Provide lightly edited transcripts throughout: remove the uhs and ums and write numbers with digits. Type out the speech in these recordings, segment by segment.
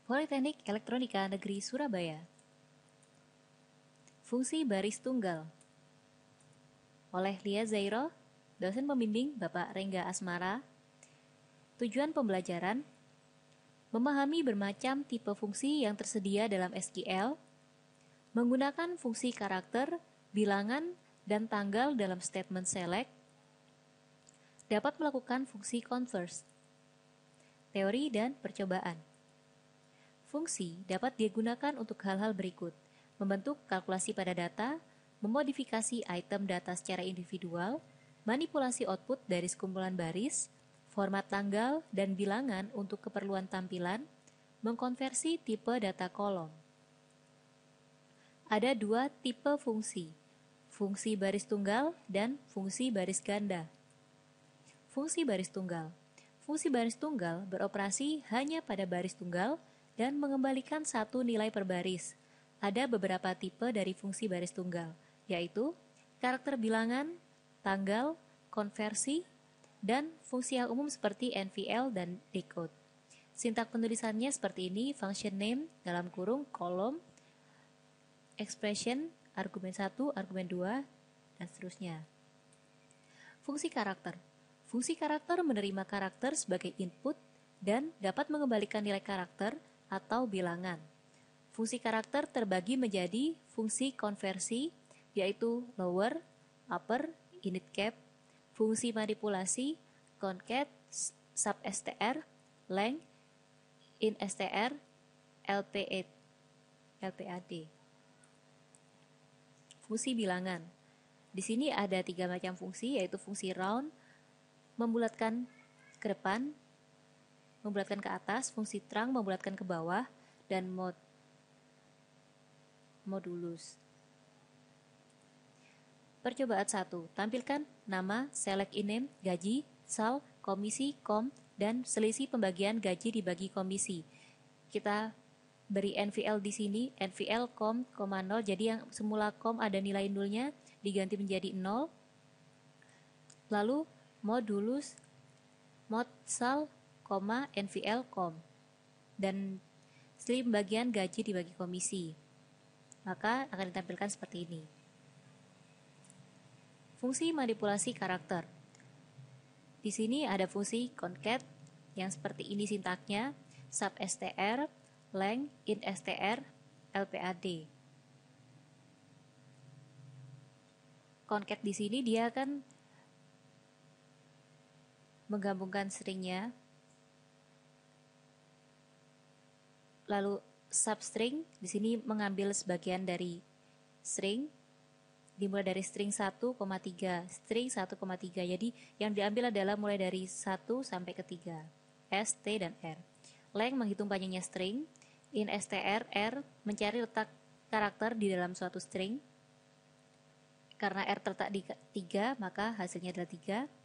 Politeknik Elektronika Negeri Surabaya. Fungsi baris tunggal oleh Lia Zairo, dosen pembimbing Bapak Rengga Asmara. Tujuan pembelajaran: memahami bermacam tipe fungsi yang tersedia dalam SQL, menggunakan fungsi karakter, bilangan, dan tanggal dalam statement select, dapat melakukan fungsi converse. Teori dan percobaan. Fungsi dapat digunakan untuk hal-hal berikut: membentuk kalkulasi pada data, memodifikasi item data secara individual, manipulasi output dari sekumpulan baris, format tanggal dan bilangan untuk keperluan tampilan, mengkonversi tipe data kolom. Ada dua tipe fungsi: fungsi baris tunggal dan fungsi baris ganda. Fungsi baris tunggal. Fungsi baris tunggal beroperasi hanya pada baris tunggal dan mengembalikan satu nilai per baris. Ada beberapa tipe dari fungsi baris tunggal, yaitu karakter bilangan, tanggal, konversi, dan fungsi yang umum seperti NVL dan decode. Sintak penulisannya seperti ini: function name dalam kurung kolom, expression, argumen 1, argumen 2, dan seterusnya. Fungsi karakter. Fungsi karakter menerima karakter sebagai input dan dapat mengembalikan nilai karakter atau bilangan. Fungsi karakter terbagi menjadi fungsi konversi, yaitu lower, upper, initcap, fungsi manipulasi, concat, substr, length, instr, lpad. Fungsi bilangan. Di sini ada 3 macam fungsi, yaitu fungsi round, membulatkan ke depan, membulatkan ke atas, fungsi trunk, membulatkan ke bawah, dan modulus. Percobaan 1. Tampilkan nama, select in-name, gaji, sal, komisi, kom, dan selisih pembagian gaji dibagi komisi. Kita beri NVL di sini, NVL kom, 0, jadi yang semula kom ada nilai nolnya diganti menjadi 0. Lalu modulus, mod sal, NVL kom, dan selisih pembagian gaji dibagi komisi. Maka akan ditampilkan seperti ini. Fungsi manipulasi karakter. Di sini ada fungsi concat yang seperti ini sintaknya: substr, length, instr, lpad. Concat di sini dia akan menggabungkan stringnya. Lalu substring di sini mengambil sebagian dari string, dimulai dari string 1,3, string 1,3. Jadi yang diambil adalah mulai dari 1 sampai ke 3, S, T, dan R. Length menghitung panjangnya string, instr, R mencari letak karakter di dalam suatu string. Karena R terletak di 3, maka hasilnya adalah 3.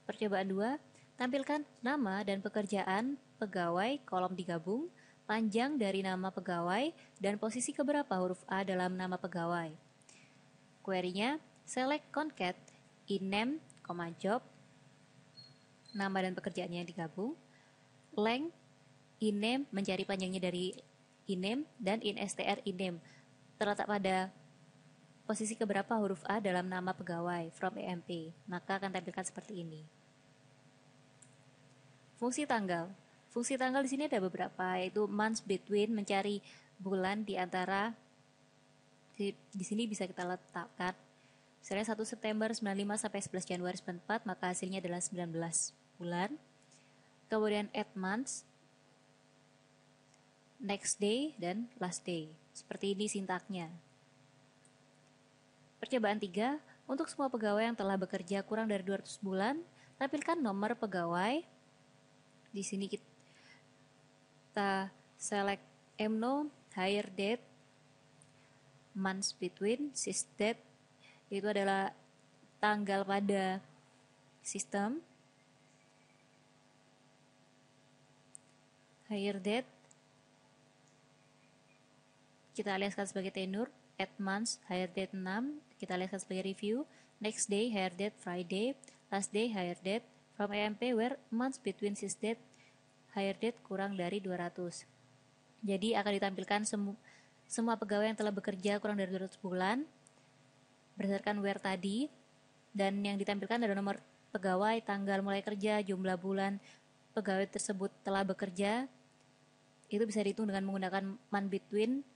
Percobaan 2, tampilkan nama dan pekerjaan pegawai kolom digabung, panjang dari nama pegawai, dan posisi keberapa huruf A dalam nama pegawai. Query-nya, select concat in-name, job, nama dan pekerjaannya digabung, length, in-name mencari panjangnya dari in-name, dan instr in-name terletak pada posisi keberapa huruf A dalam nama pegawai from EMP. Maka akan tampilkan seperti ini. Fungsi tanggal. Fungsi tanggal di sini ada beberapa, yaitu months between, mencari bulan di antara. Di sini bisa kita letakkan misalnya 1 September 95 sampai 11 Januari 94, maka hasilnya adalah 19 bulan. Kemudian add months, next day, dan last day. Seperti ini sintaknya. Percobaan 3, untuk semua pegawai yang telah bekerja kurang dari 200 bulan, tampilkan nomor pegawai. Di sini kita select MNO, hire date, months between, sys date, itu adalah tanggal pada sistem. Hire date kita aliaskan sebagai tenure, add months, hire date 6, kita aliaskan sebagai review, next day, hire date Friday, last day hire date from EMP where months between sys date hire date kurang dari 200. Jadi akan ditampilkan semua pegawai yang telah bekerja kurang dari 200 bulan berdasarkan where tadi, dan yang ditampilkan adalah nomor pegawai, tanggal mulai kerja, jumlah bulan pegawai tersebut telah bekerja. Itu bisa dihitung dengan menggunakan month between,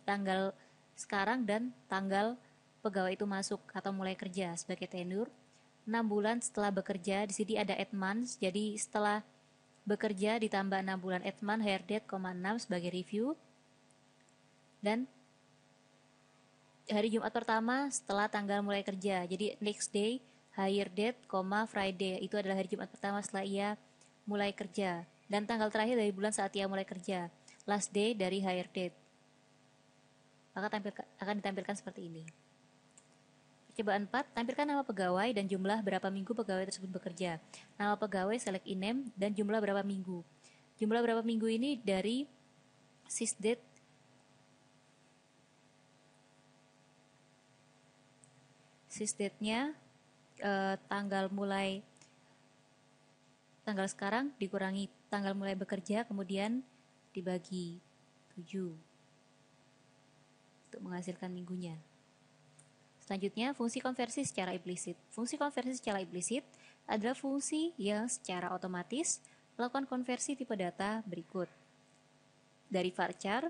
tanggal sekarang dan tanggal pegawai itu masuk atau mulai kerja sebagai tenure. 6 bulan setelah bekerja, di sini ada 8 months, jadi setelah bekerja ditambah 6 bulan 8 month hire date, 6 sebagai review. Dan hari Jumat pertama setelah tanggal mulai kerja, jadi next day hire date, Friday, itu adalah hari Jumat pertama setelah ia mulai kerja. Dan tanggal terakhir dari bulan saat ia mulai kerja, last day dari hire date. Maka akan ditampilkan seperti ini. Percobaan 4, tampilkan nama pegawai dan jumlah berapa minggu pegawai tersebut bekerja. Nama pegawai, select in name, dan jumlah berapa minggu. Jumlah berapa minggu ini dari sys date. Sys date-nya tanggal sekarang dikurangi tanggal mulai bekerja, kemudian dibagi 7 untuk menghasilkan minggunya. Selanjutnya, fungsi konversi secara implisit. Fungsi konversi secara implisit adalah fungsi yang secara otomatis melakukan konversi tipe data berikut. Dari varchar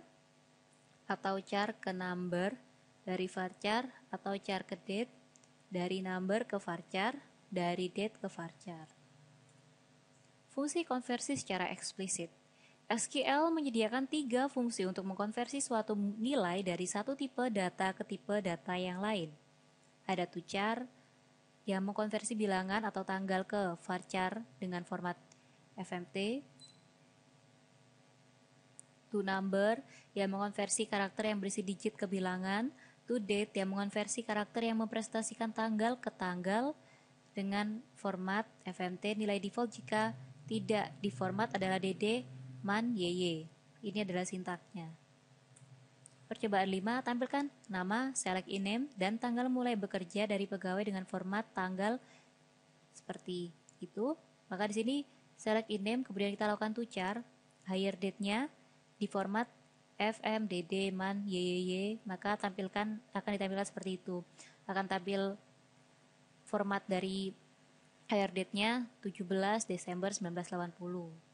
atau char ke number, dari varchar atau char ke date, dari number ke varchar, dari date ke varchar. Fungsi konversi secara eksplisit. SQL menyediakan 3 fungsi untuk mengkonversi suatu nilai dari satu tipe data ke tipe data yang lain. Ada toChar yang mengkonversi bilangan atau tanggal ke varchar dengan format FMT. ToNumber yang mengonversi karakter yang berisi digit ke bilangan. ToDate yang mengonversi karakter yang mempresentasikan tanggal ke tanggal dengan format FMT. Nilai default jika tidak di format adalah DD, MAN, YY. Ini adalah sintaknya. Percobaan 5, tampilkan nama, select in name, dan tanggal mulai bekerja dari pegawai dengan format tanggal seperti itu. Maka di sini select in name, kemudian kita lakukan toChar, hire date-nya di format FM, DD, MAN, YYY, maka akan ditampilkan seperti itu. Akan tampil format dari hire date-nya 17 Desember 1980.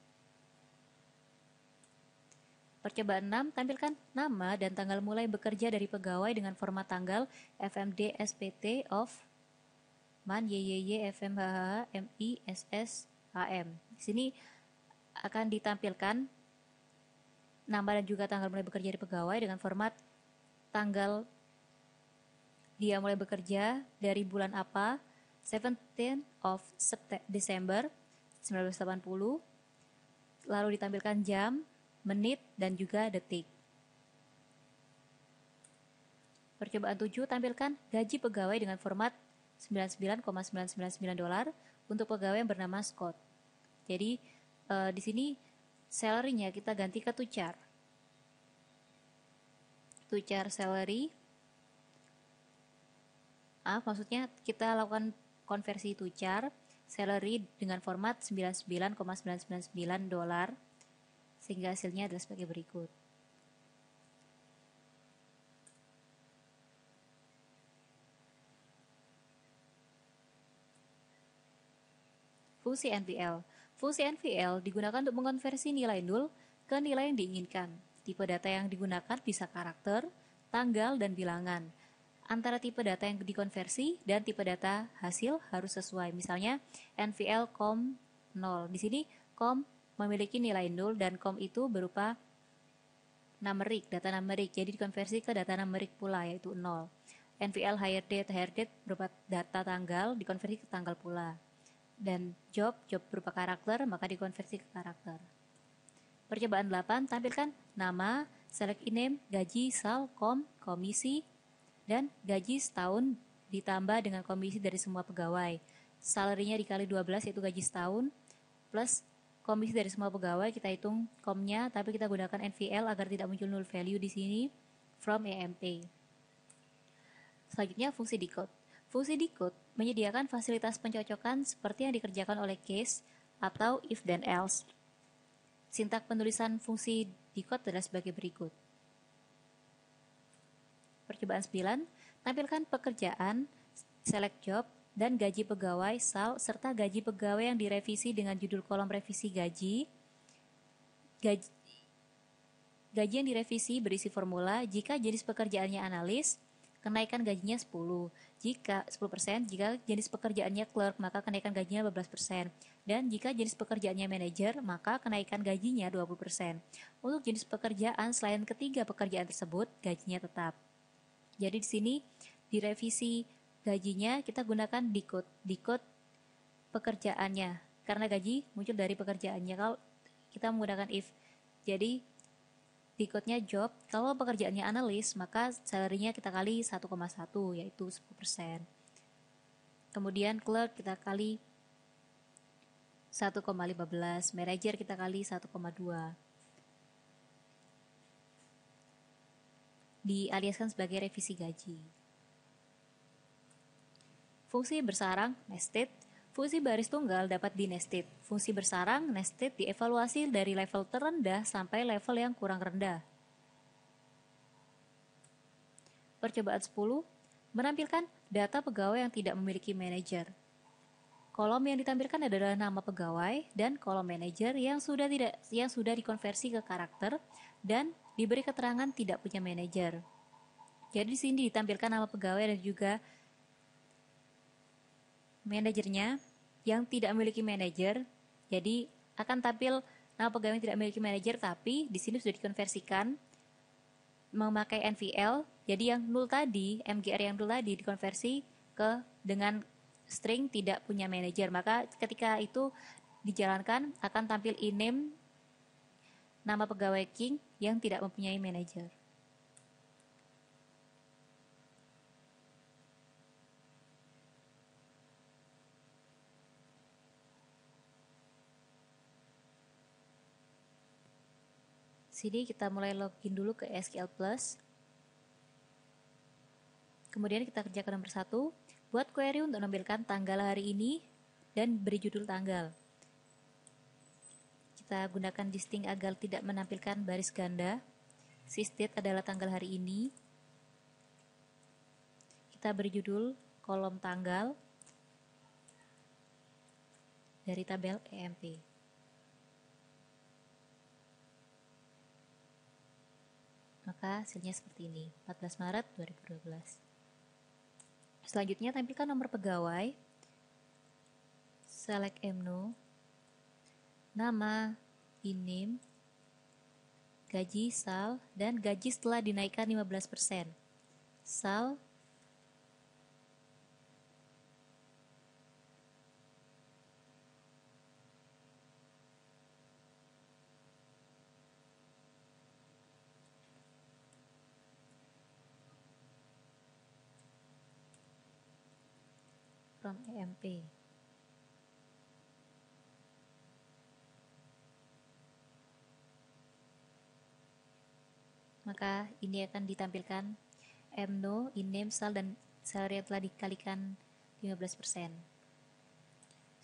Percobaan 6, tampilkan nama dan tanggal mulai bekerja dari pegawai dengan format tanggal FMD SPT of MAN YYY FMHH MISS AM. Di sini akan ditampilkan nama dan juga tanggal mulai bekerja dari pegawai dengan format tanggal dia mulai bekerja dari bulan apa, 17 of December 1980, lalu ditampilkan jam, menit, dan juga detik. Percobaan 7, tampilkan gaji pegawai dengan format $99,999 untuk pegawai yang bernama Scott. Jadi di sini salary-nya kita ganti ke toChar. toChar salary. Maksudnya kita lakukan konversi toChar salary dengan format $99,999 sehingga hasilnya adalah sebagai berikut. Fungsi NVL. Fungsi NVL digunakan untuk mengkonversi nilai nul ke nilai yang diinginkan. Tipe data yang digunakan bisa karakter, tanggal, dan bilangan. Antara tipe data yang dikonversi dan tipe data hasil harus sesuai. Misalnya NVL COM 0. Di sini COM memiliki nilai 0 dan COM itu berupa numerik, data numerik. Jadi dikonversi ke data numerik pula, yaitu 0. NVL hire date berupa data tanggal, dikonversi ke tanggal pula. Dan job berupa karakter, maka dikonversi ke karakter. Percobaan 8, tampilkan nama, select in name, gaji, sal, COM, komisi, dan gaji setahun ditambah dengan komisi dari semua pegawai. Salary-nya dikali 12 yaitu gaji setahun, plus komisi dari semua pegawai, kita hitung COM-nya, tapi kita gunakan NVL agar tidak muncul null value di sini, from EMP. Selanjutnya fungsi decode. Fungsi decode menyediakan fasilitas pencocokan seperti yang dikerjakan oleh case atau if dan else. Sintak penulisan fungsi decode adalah sebagai berikut. Percobaan 9, tampilkan pekerjaan, select job, dan gaji pegawai, SAL, serta gaji pegawai yang direvisi dengan judul kolom revisi gaji. Gaji yang direvisi berisi formula. Jika jenis pekerjaannya analis, kenaikan gajinya 10%. Jika jenis pekerjaannya clerk, maka kenaikan gajinya 12%. Dan jika jenis pekerjaannya manajer, maka kenaikan gajinya 20%. Untuk jenis pekerjaan selain ketiga pekerjaan tersebut, gajinya tetap. Jadi di sini direvisi gajinya kita gunakan decode pekerjaannya, karena gaji muncul dari pekerjaannya. Kalau kita menggunakan if, jadi decode-nya job, kalau pekerjaannya analis, maka salary-nya kita kali 1,1, yaitu 10%. Kemudian clerk kita kali 1,15, manager kita kali 1,2. Dialiaskan sebagai revisi gaji. Fungsi bersarang, nested. Fungsi baris tunggal dapat di-nested. Fungsi bersarang, nested, dievaluasi dari level terendah sampai level yang kurang rendah. Percobaan 10, menampilkan data pegawai yang tidak memiliki manajer. Kolom yang ditampilkan adalah nama pegawai dan kolom manajer yang sudah dikonversi ke karakter dan diberi keterangan tidak punya manajer. Jadi di sini ditampilkan nama pegawai dan juga manajernya yang tidak memiliki manajer. Jadi akan tampil nama pegawai yang tidak memiliki manajer, tapi di sini sudah dikonversikan memakai NVL. Jadi yang null tadi, MGR yang null tadi dikonversi ke dengan string tidak punya manajer. Maka ketika itu dijalankan akan tampil iname nama pegawai King yang tidak mempunyai manajer. Sini kita mulai login dulu ke SQL Plus. Kemudian kita kerjakan nomor 1, buat query untuk menampilkan tanggal hari ini dan beri judul tanggal. Kita gunakan distinct agar tidak menampilkan baris ganda. Sysdate adalah tanggal hari ini. Kita beri judul kolom tanggal dari tabel EMP. Maka hasilnya seperti ini, 14 Maret 2012. Selanjutnya tampilkan nomor pegawai, select MNO, nama, INIM, gaji, SAL, dan gaji setelah dinaikkan 15%. SAL, from EMP. Maka ini akan ditampilkan MNO, INAME, SAL, dan salary yang telah dikalikan 15%.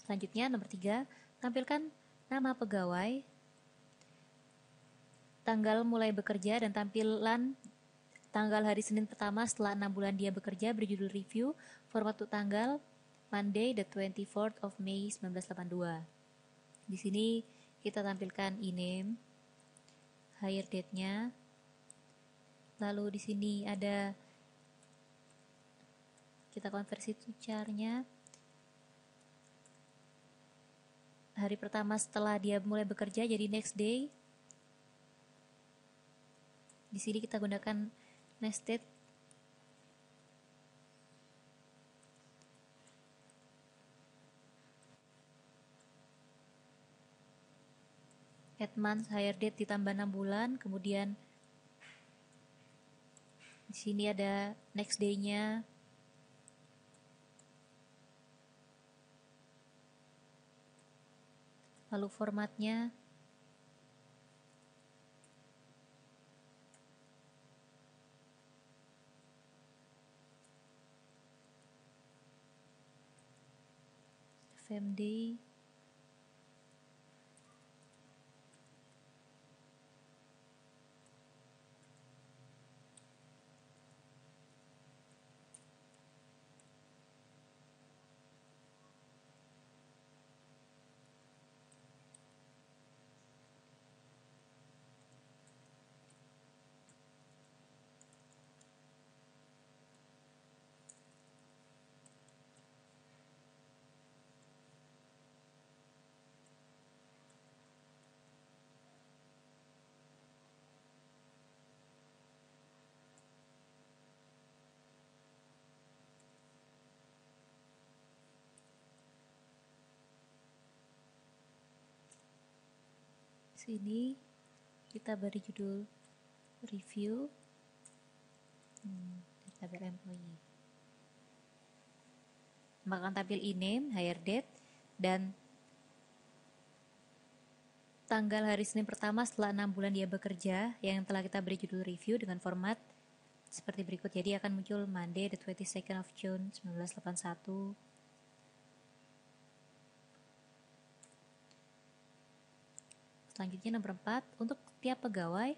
Selanjutnya nomor 3, tampilkan nama pegawai, tanggal mulai bekerja, dan tampilan tanggal hari Senin pertama setelah 6 bulan dia bekerja berjudul review, format untuk tanggal Monday the 24th of May 1982. Di sini kita tampilkan INAME, hire date-nya. Lalu di sini ada kita konversi to char-nya. Hari pertama setelah dia mulai bekerja jadi next day. Di sini kita gunakan nested. Add month, hire date ditambah 6 bulan, kemudian di sini ada next day-nya. Lalu formatnya. FMD sini kita beri judul review tabel employee. Maka akan tampil e-name, hire date, dan tanggal hari Senin pertama setelah 6 bulan dia bekerja yang telah kita beri judul review dengan format seperti berikut. Jadi akan muncul Monday the 22nd of June 1981. Selanjutnya nomor 4, untuk tiap pegawai,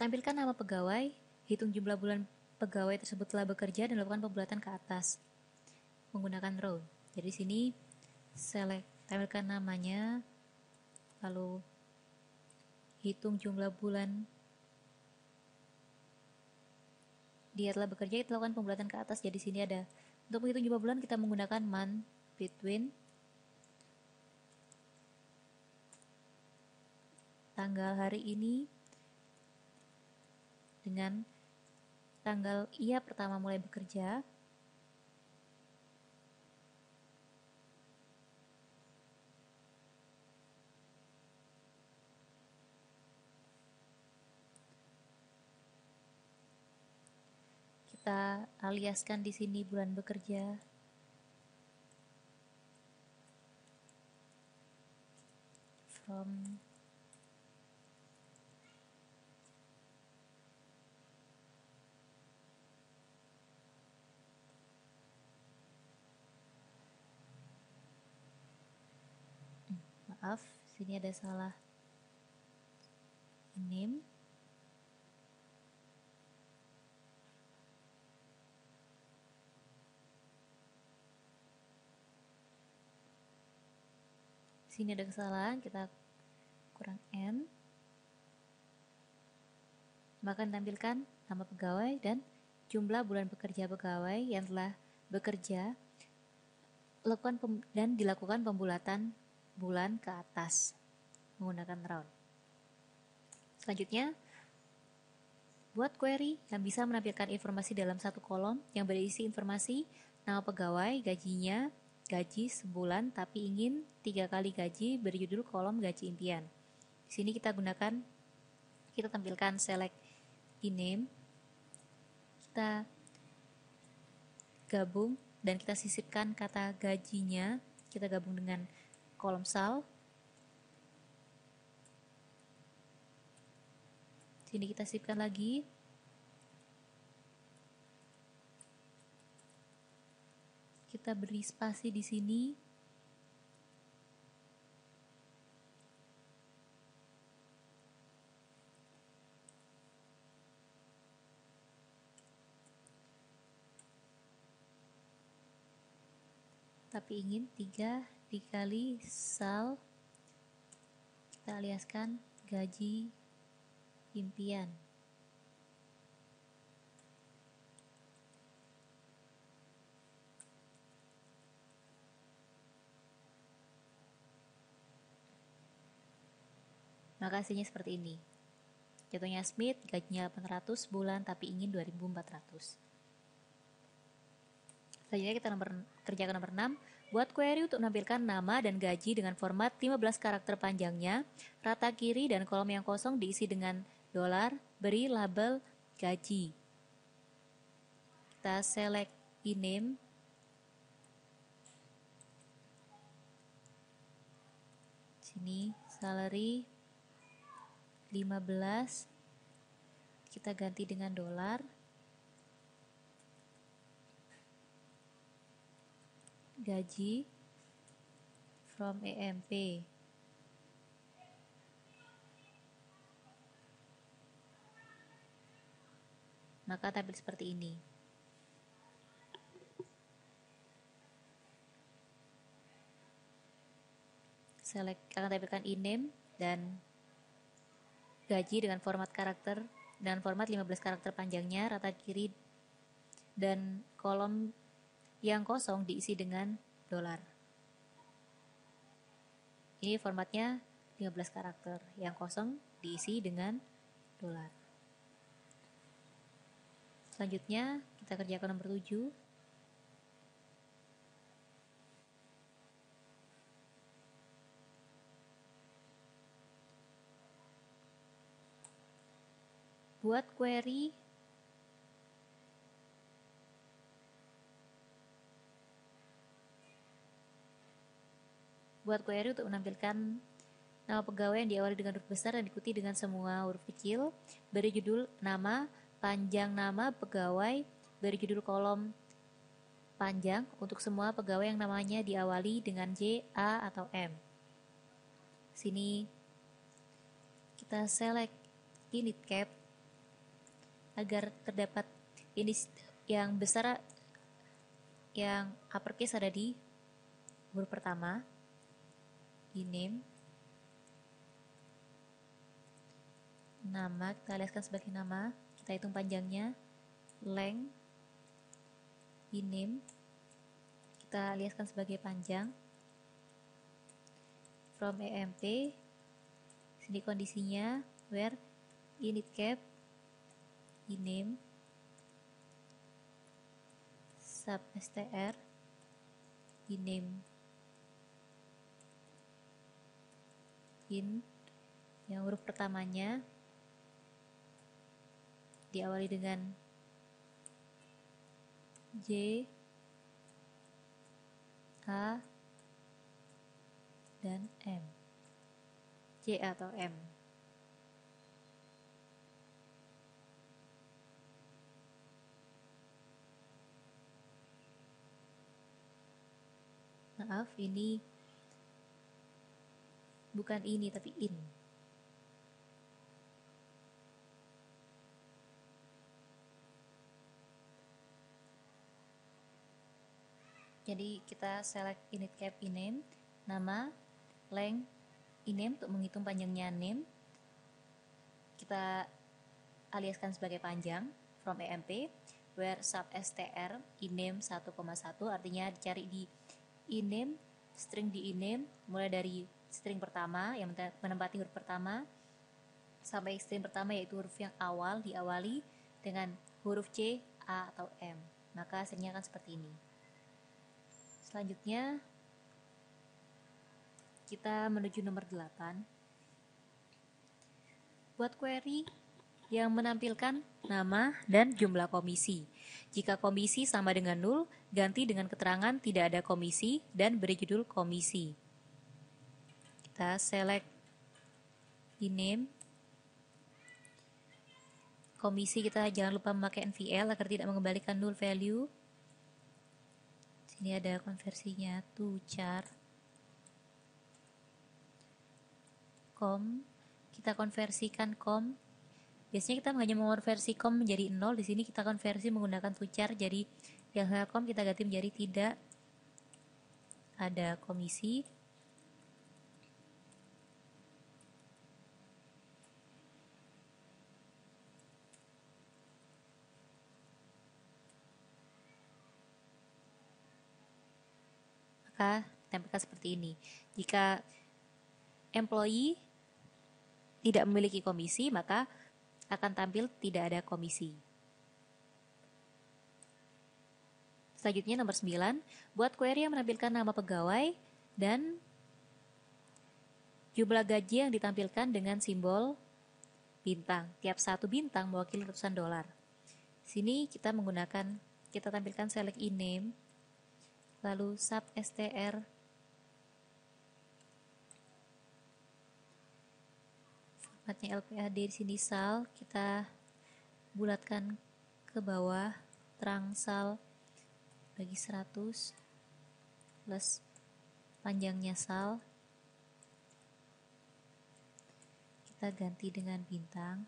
tampilkan nama pegawai, hitung jumlah bulan pegawai tersebut telah bekerja dan lakukan pembulatan ke atas menggunakan row. Jadi sini select, tampilkan namanya, lalu hitung jumlah bulan dia telah bekerja, kita lakukan pembulatan ke atas. Jadi sini ada, untuk menghitung jumlah bulan kita menggunakan month between, tanggal hari ini dengan tanggal ia pertama mulai bekerja, kita aliaskan di sini bulan bekerja, from maaf, sini ada salah name, sini ada kesalahan, kita kurang n, maka tampilkan nama pegawai dan jumlah bulan bekerja pegawai yang telah bekerja dan dilakukan pembulatan bulan ke atas menggunakan round. Selanjutnya, buat query yang bisa menampilkan informasi dalam satu kolom yang berisi informasi nama pegawai, gajinya, gaji sebulan tapi ingin 3 kali gaji, berjudul kolom gaji impian. Di sini kita tampilkan select e-name, kita gabung dan kita sisipkan kata gajinya, kita gabung dengan kolom sal. Sini kita sisipkan lagi. Kita beri spasi di sini. Tapi ingin 3 dikali sal, kita aliaskan gaji impian. Maka hasilnya seperti ini. Contohnya Smith, gajinya 800 bulan tapi ingin 2.400. Selanjutnya kita kerjakan nomor 6. Buat query untuk menampilkan nama dan gaji dengan format 15 karakter panjangnya, rata kiri dan kolom yang kosong diisi dengan dolar, beri label gaji. Kita select e-name, sini salary 15, kita ganti dengan dolar. gaji from EMP. Maka tampil seperti ini. Select akan tampilkan INAME dan gaji dengan format karakter dan format 15 karakter panjangnya, rata kiri, dan kolom yang kosong diisi dengan dolar. Ini formatnya 15 karakter, yang kosong diisi dengan dolar. Selanjutnya kita kerjakan nomor 7. Buat query untuk menampilkan nama pegawai yang diawali dengan huruf besar dan diikuti dengan semua huruf kecil. Beri judul nama, panjang nama pegawai, beri judul kolom panjang untuk semua pegawai yang namanya diawali dengan J, A, atau M. Sini kita select init cap agar terdapat ini yang besar, yang uppercase ada di huruf pertama, INAME, nama kita aliaskan sebagai nama, kita hitung panjangnya, length, INAME, kita aliaskan sebagai panjang, from EMP, sini kondisinya, where init cap, INAME, sub str, INAME, in, yang huruf pertamanya diawali dengan J, A, dan M. J atau M. Maaf, ini bukan ini tapi in. Jadi kita select init cap INAME, nama, length, INAME untuk menghitung panjangnya name. Kita aliaskan sebagai panjang from EMP, where sub str INAME 1,1, artinya dicari di INAME, string di INAME mulai dari string pertama yang menempati huruf pertama sampai string pertama yaitu huruf yang awal diawali dengan huruf C, A, atau M. Maka hasilnya akan seperti ini. Selanjutnya kita menuju nomor 8. Buat query yang menampilkan nama dan jumlah komisi. Jika komisi sama dengan 0, ganti dengan keterangan tidak ada komisi dan beri judul komisi. Kita select INAME. Komisi kita jangan lupa memakai NVL agar tidak mengembalikan null value. Sini ada konversinya to char. Com, kita konversikan com. Biasanya kita hanya mengonversi com menjadi 0, di sini kita konversi menggunakan to char, jadi yang com kita ganti menjadi tidak ada komisi. Maka tampilkan seperti ini. Jika employee tidak memiliki komisi, maka akan tampil tidak ada komisi. Selanjutnya nomor 9, buat query yang menampilkan nama pegawai dan jumlah gaji yang ditampilkan dengan simbol bintang. Tiap satu bintang mewakili ratusan dolar. Sini kita tampilkan select INAME, lalu sub str formatnya LPAD, di sini sal kita bulatkan ke bawah, terang sal bagi 100, plus panjangnya sal kita ganti dengan bintang.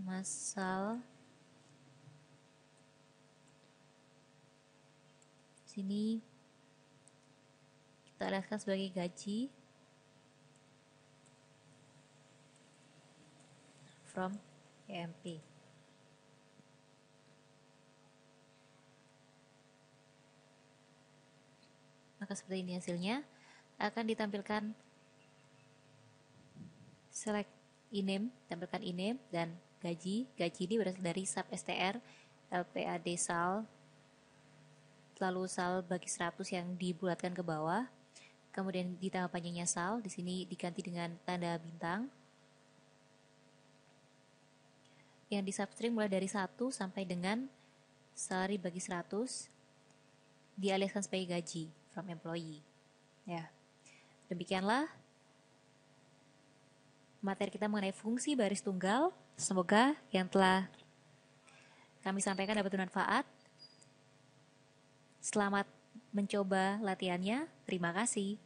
Masal sini kita lihatkan sebagai gaji from EMP. Maka seperti ini hasilnya. Akan ditampilkan select INAME, tampilkan INAME dan gaji. Gaji ini berasal dari sub STR LPAD sal, lalu sal bagi 100 yang dibulatkan ke bawah. Kemudian ditambah panjangnya sal, di sini diganti dengan tanda bintang. Yang di substring mulai dari 1 sampai dengan salary bagi 100 dialihkan sebagai gaji from employee. Ya. Demikianlah materi kita mengenai fungsi baris tunggal. Semoga yang telah kami sampaikan dapat bermanfaat. Selamat mencoba latihannya. Terima kasih.